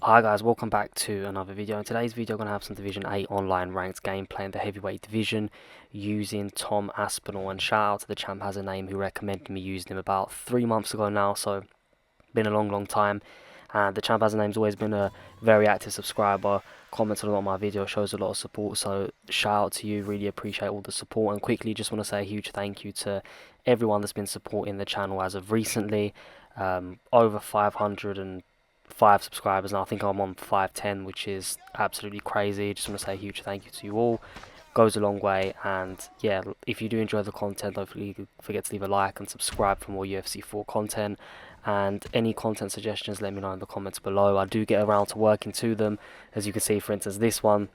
Hi guys, welcome back to another video. In today's video, I'm going to have some Division 8 online ranked gameplay in the heavyweight division using Tom Aspinall. And shout out to the champ has a name who recommended me using him about 3 months ago now, so been a long time. And the champ has a name's always been a very active subscriber, comments on a lot of my videos, shows a lot of support, so shout out to you, really appreciate all the support. And quickly just want to say a huge thank you to everyone that's been supporting the channel as of recently. Over 505 subscribers now. I think I'm on 510, which is absolutely crazy. Just want to say a huge thank you to you all. Goes a long way. And yeah, if you do enjoy the content, don't forget to leave a like and subscribe for more UFC 4 content. And any content suggestions, let me know in the comments below. I do get around to working to them. As you can see, for instance, this one,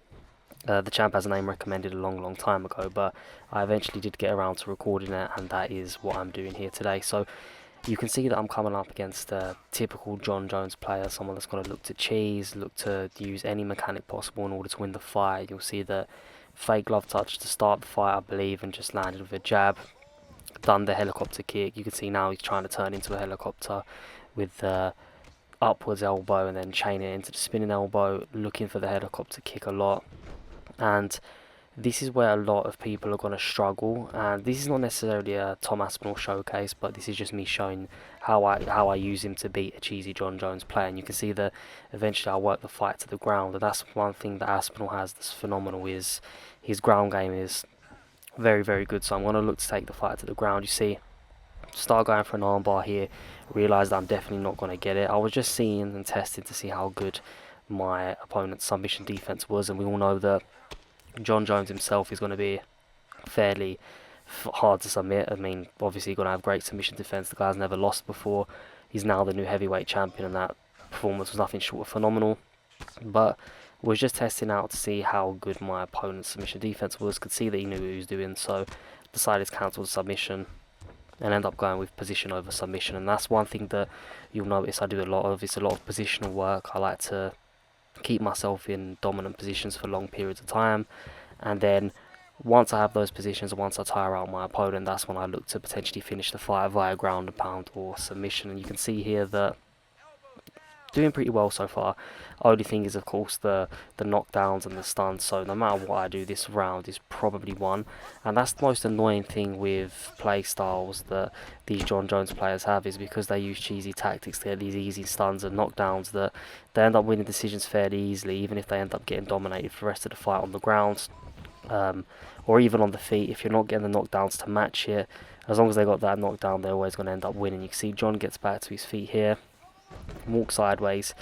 the champ has a name recommended a long time ago, but I eventually did get around to recording it, and that is what I'm doing here today. So you can see that I'm coming up against a typical Jon Jones player, someone that's going to look to cheese, look to use any mechanic possible in order to win the fight. You'll see the fake glove touch to start the fight, I believe, and just landed with a jab. Done the helicopter kick. You can see now he's trying to turn into a helicopter with the upwards elbow and then chain it into the spinning elbow, looking for the helicopter kick a lot. And this is where a lot of people are going to struggle, and this is not necessarily a Tom Aspinall showcase, but this is just me showing how I use him to beat a cheesy Jon Jones player. And you can see that eventually I work the fight to the ground, and that's one thing that Aspinall has that's phenomenal, is his ground game is very good. So I'm going to look to take the fight to the ground. You see, start going for an armbar here, realise that I'm definitely not going to get it. I was just seeing and testing to see how good my opponent's submission defense was, and we all know that Jon Jones himself is going to be fairly hard to submit. I mean, obviously, going to have great submission defense. The guy's never lost before. He's now the new heavyweight champion, and that performance was nothing short of phenomenal. But was just testing out to see how good my opponent's submission defense was. Could see that he knew what he was doing, so decided to cancel the submission and end up going with position over submission. And that's one thing that you'll notice I do a lot of. It's a lot of positional work. I like to keep myself in dominant positions for long periods of time, and then once I have those positions, once I tire out my opponent, that's when I look to potentially finish the fight via ground and pound or submission. And you can see here that doing pretty well so far. Only thing is, of course, the knockdowns and the stuns. So no matter what I do, this round is probably won. And that's the most annoying thing with play styles that these Jon Jones players have, is because they use cheesy tactics to get these easy stuns and knockdowns, that they end up winning decisions fairly easily, even if they end up getting dominated for the rest of the fight on the ground, or even on the feet. If you're not getting the knockdowns to match it, as long as they got that knockdown, they're always going to end up winning. You can see Jon gets back to his feet here, walk sideways,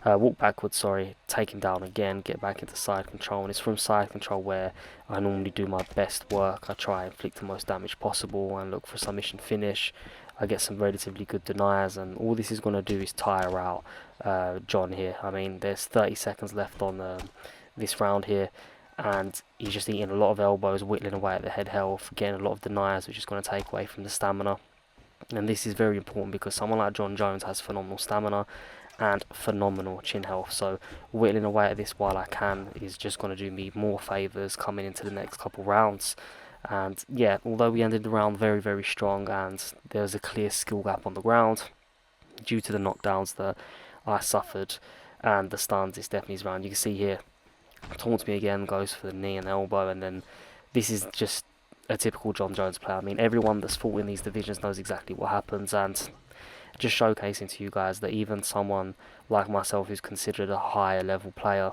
walk backwards, sorry, take him down again, get back into side control. And it's from side control where I normally do my best work. I try and inflict the most damage possible and look for a submission finish. I get some relatively good deniers, and all this is going to do is tire out Jon here. I mean, there's 30 seconds left on this round here, and he's just eating a lot of elbows, whittling away at the head health, getting a lot of deniers, which is going to take away from the stamina. And this is very important because someone like Jon Jones has phenomenal stamina and phenomenal chin health. So whittling away at this while I can is just going to do me more favours coming into the next couple rounds. And yeah, although we ended the round very strong, and there's a clear skill gap on the ground due to the knockdowns that I suffered and the stuns, it's definitely his round. You can see here, taunts me again, goes for the knee and elbow, and then this is just a typical Jon Jones player. I mean, everyone that's fought in these divisions knows exactly what happens, and just showcasing to you guys that even someone like myself, who's considered a higher level player,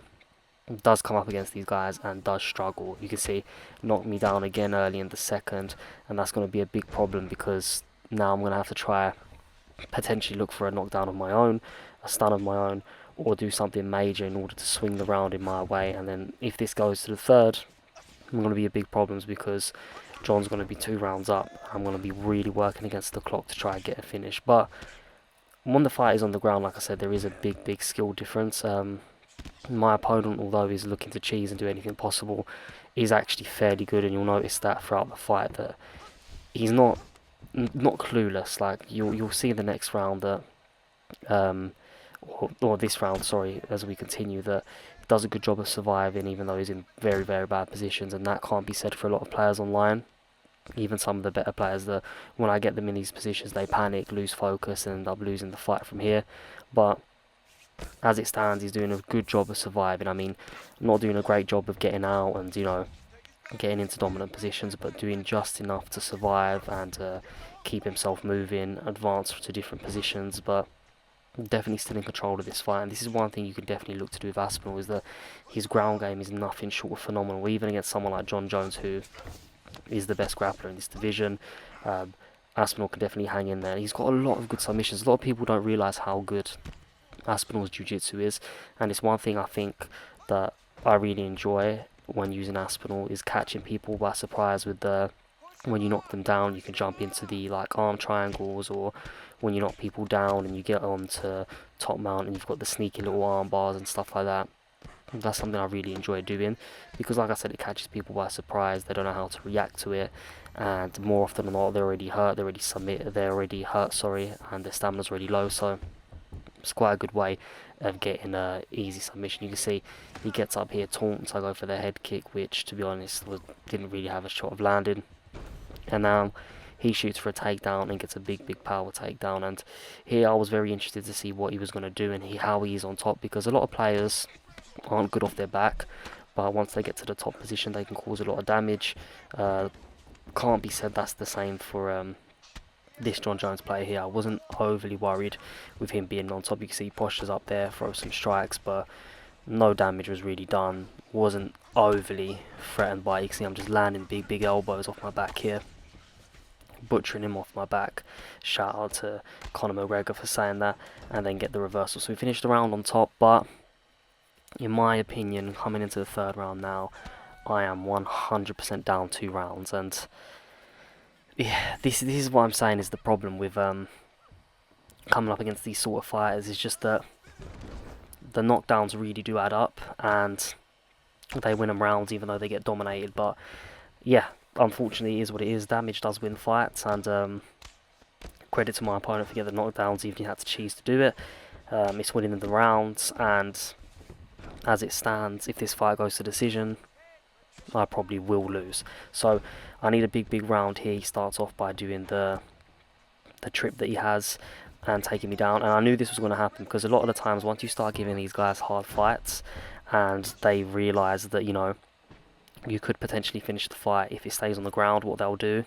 does come up against these guys and does struggle. You can see, knocked me down again early in the second, and that's going to be a big problem because now I'm going to have to try potentially look for a knockdown of my own, a stun of my own, or do something major in order to swing the round in my way. And then if this goes to the third, I'm going to be in big problems because Jon's going to be 2 rounds up. I'm going to be really working against the clock to try and get a finish. But when the fight is on the ground, like I said, there is a big skill difference. My opponent, although he's looking to cheese and do anything possible, is actually fairly good, and you'll notice that throughout the fight that he's not clueless. Like you'll see in the next round that, or this round, sorry, as we continue, that he does a good job of surviving, even though he's in very bad positions, and that can't be said for a lot of players online. Even some of the better players, that when I get them in these positions, they panic, lose focus, and end up losing the fight from here. But as it stands, he's doing a good job of surviving. I mean, not doing a great job of getting out and, you know, getting into dominant positions, but doing just enough to survive and keep himself moving, advance to different positions, but definitely still in control of this fight. And this is one thing you can definitely look to do with Aspinall, is that his ground game is nothing short of phenomenal, even against someone like John Jones, who is the best grappler in this division. Aspinall can definitely hang in there. He's got a lot of good submissions. A lot of people don't realise how good Aspinall's jiu-jitsu is, and it's one thing I think that I really enjoy when using Aspinall, is catching people by surprise with the, when you knock them down, you can jump into the like arm triangles, or when you knock people down and you get on to top mount and you've got the sneaky little arm bars and stuff like that. That's something I really enjoy doing, because like I said, it catches people by surprise. They don't know how to react to it, and more often than not, they're already hurt, they're already hurt, sorry, and their stamina's already low, so it's quite a good way of getting a easy submission. You can see he gets up here, taunts, I go for the head kick, which to be honest didn't really have a shot of landing, and now he shoots for a takedown and gets a big power takedown. And here I was very interested to see what he was going to do and how he is on top, because a lot of players aren't good off their back, but once they get to the top position they can cause a lot of damage. Can't be said that's the same for this John Jones player here. I wasn't overly worried with him being on top. You can see he postures up there, throws some strikes, but no damage was really done. Wasn't overly threatened by it. You can see I'm just landing big elbows off my back here, butchering him off my back. Shout out to Conor McGregor for saying that, and then get the reversal. So we finished the round on top, but in my opinion, coming into the third round now, I am 100% down 2 rounds, and yeah, this is what I'm saying is the problem with coming up against these sort of fighters, is just that the knockdowns really do add up, and they win them rounds even though they get dominated. But yeah, unfortunately it is what it is. Damage does win fights, and credit to my opponent for getting the knockdowns, even if he had to cheese to do it. It's winning the rounds, and as it stands, if this fight goes to decision, I probably will lose. So I need a big round here. He starts off by doing the trip that he has and taking me down, and I knew this was going to happen, because a lot of the times once you start giving these guys hard fights and they realise that, you know, you could potentially finish the fight if it stays on the ground, what they'll do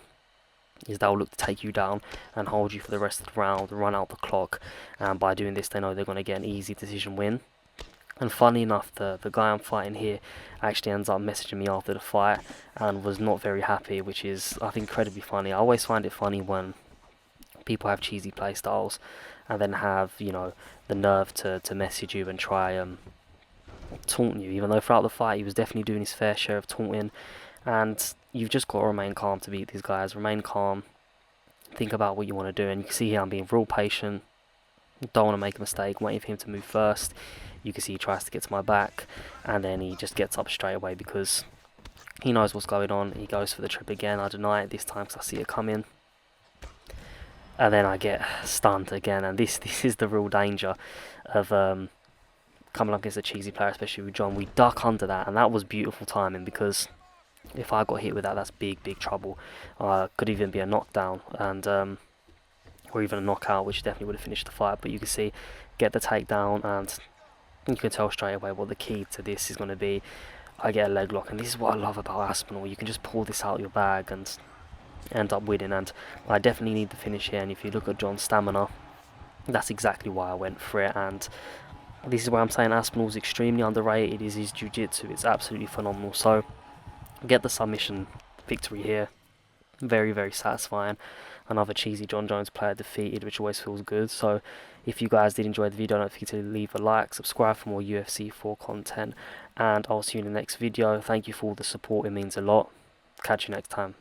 is they'll look to take you down and hold you for the rest of the round, run out the clock, and by doing this they know they're going to get an easy decision win. And funny enough, the guy I'm fighting here actually ends up messaging me after the fight and was not very happy, which is, I think, incredibly funny. I always find it funny when people have cheesy play styles and then have, you know, the nerve to message you and try taunt you, even though throughout the fight he was definitely doing his fair share of taunting. And you've just got to remain calm to beat these guys. Remain calm, think about what you want to do, and you can see here I'm being real patient, don't want to make a mistake, waiting for him to move first. You can see he tries to get to my back, and then he just gets up straight away because he knows what's going on. He goes for the trip again. I deny it this time because I see it coming, and then I get stunned again. And this is the real danger of coming up against a cheesy player, especially with John. We duck under that, and that was beautiful timing, because if I got hit with that, that's big trouble. Could even be a knockdown, and or even a knockout, which definitely would have finished the fight. But you can see, get the takedown, and you can tell straight away what the key to this is going to be. I get a leg lock, and this is what I love about Aspinall. You can just pull this out of your bag and end up winning, and I definitely need the finish here. And if you look at John's stamina, that's exactly why I went for it. And this is where I'm saying Aspinall's extremely underrated, is his jiu-jitsu. It's absolutely phenomenal. So get the submission victory here. Very satisfying. Another cheesy John Jones player defeated, which always feels good. So if you guys did enjoy the video, don't forget to leave a like, subscribe for more UFC 4 content, and I'll see you in the next video. Thank you for all the support, it means a lot. Catch you next time.